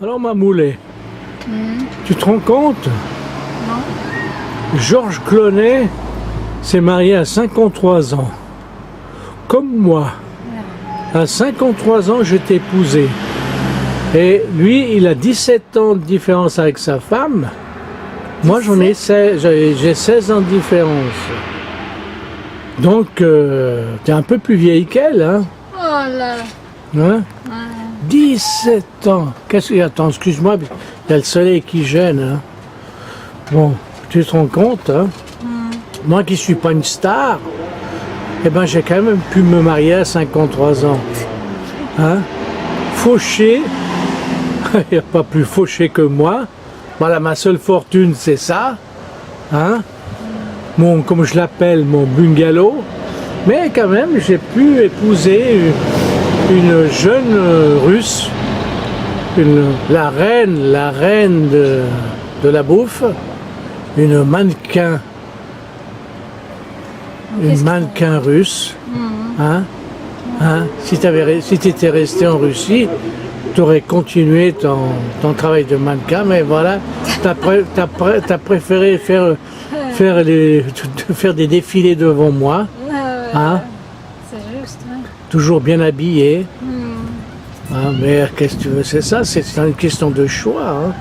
Alors Mamoulé, tu te rends compte? Non. Georges Clooney s'est marié à 53 ans. Comme moi. À 53 ans, je t'ai épousé. Et lui, il a 17 ans de différence avec sa femme. Moi, j'en ai 16, j'ai 16 ans de différence. Donc, t'es un peu plus vieille qu'elle, hein? Oh là. Hein? 17 ans. Qu'est-ce qu'il y a? Attends, excuse-moi, il y a le soleil qui gêne. Hein? Bon, tu te rends compte, hein? Moi qui suis pas une star, eh ben j'ai quand même pu me marier à 53 ans. Hein? Fauché, il n'y a pas plus fauché que moi. Voilà, ma seule fortune, c'est ça. Hein? Comme je l'appelle, mon bungalow. Mais quand même, j'ai pu épouser une jeune russe, la reine de la bouffe, une mannequin russe. Hein? Hein? Si tu étais resté en Russie, tu aurais continué ton travail de mannequin, mais voilà, tu as préféré faire des défilés devant moi. Hein? C'est juste, hein? Toujours bien habillé. Ah, mais qu'est-ce que tu veux? C'est ça, c'est une question de choix. Hein?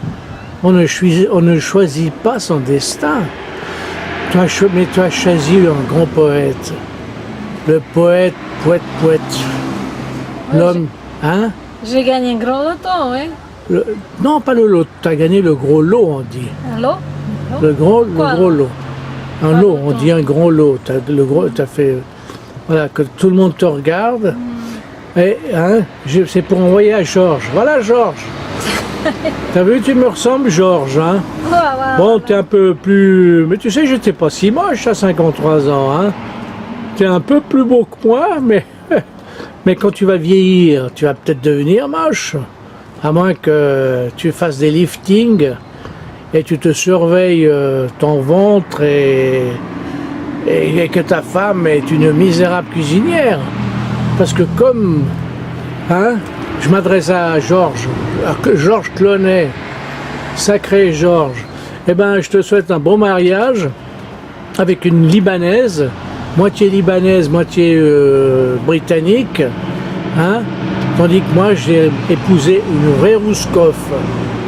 On ne choisit pas son destin. Mais tu as choisi un grand poète. Le poète. L'homme. Hein? J'ai gagné un gros loto, oui. Non, pas le lot. Tu as gagné le gros lot, on dit. Un lot? Le gros lot. Un lot, on loto. dit un gros lot. T'as fait. Voilà, que tout le monde te regarde. Et, hein, c'est pour envoyer à Georges. Voilà, Georges. T'as vu, tu me ressembles, Georges. Hein? Bon, t'es un peu plus. Mais tu sais, j'étais pas si moche à 53 ans. Hein? T'es un peu plus beau que moi, mais quand tu vas vieillir, tu vas peut-être devenir moche. À moins que tu fasses des liftings et tu te surveilles ton ventre et que ta femme est une misérable cuisinière. Parce que comme, hein, je m'adresse à Georges Clooney, sacré Georges, eh ben, je te souhaite un bon mariage avec une Libanaise, moitié britannique, hein, tandis que moi j'ai épousé une vraie Rouskov.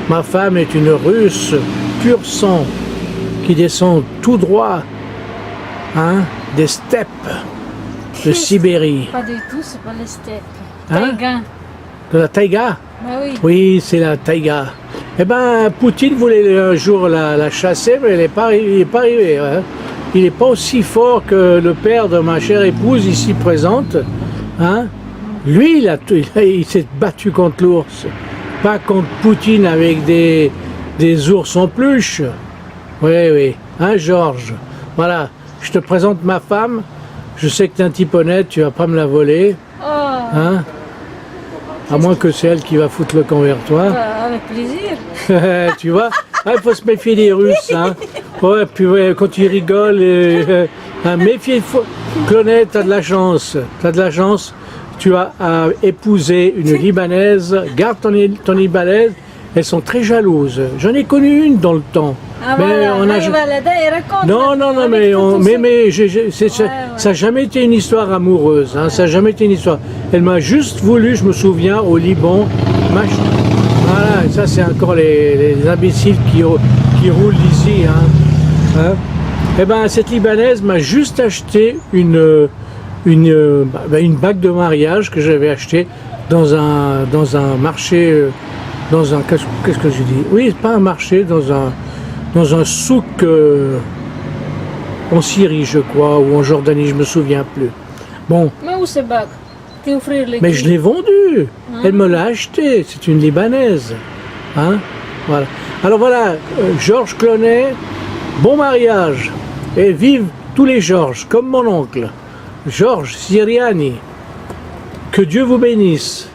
Ma femme est une Russe pur sang qui descend tout droit, hein, des steppes de Sibérie. Pas du tout, c'est pas les steppes. Hein? Taïga. De la taïga? Bah oui. Oui, c'est la taïga. Eh ben, Poutine voulait un jour la chasser, mais il n'est pas arrivé. Hein. Il n'est pas aussi fort que le père de ma chère épouse ici présente. Hein. Lui, il s'est battu contre l'ours. Pas contre Poutine avec des ours en peluche. Oui. Hein, Georges? Voilà, je te présente ma femme. Je sais que tu es un type honnête, tu vas pas me la voler. Oh, Hein? À moins que c'est elle qui va foutre le camp vers toi. avec plaisir. Tu vois? Ah, il faut se méfier des Russes. Hein? Ouais, puis ouais, quand ils rigolent, hein, méfiez-vous. Clooney, tu as de la chance. Tu as de la chance. Tu as épousé une Libanaise. Garde ton Libanaise. Elles sont très jalouses. J'en ai connu une dans le temps. Ah Mais voilà, on a... raconte. Non, ça n'a jamais été une histoire amoureuse, hein, ça n'a jamais été une histoire. Elle m'a juste voulu, je me souviens, au Liban, voilà, et ça c'est encore les imbéciles qui roulent ici. Hein. Eh ben, cette Libanaise m'a juste acheté une bague de mariage que j'avais achetée dans un marché, qu'est-ce que j'ai dit? Oui, pas un marché, dans un souk en Syrie, je crois, ou en Jordanie, je me souviens plus. Bon. Mais où c'est bac? Tu offrir les Mais je l'ai vendue. Elle me l'a acheté. C'est une Libanaise. Hein? Voilà. Alors voilà, Georges Clooney, bon mariage. Et vive tous les Georges, comme mon oncle. Georges Siriani. Que Dieu vous bénisse.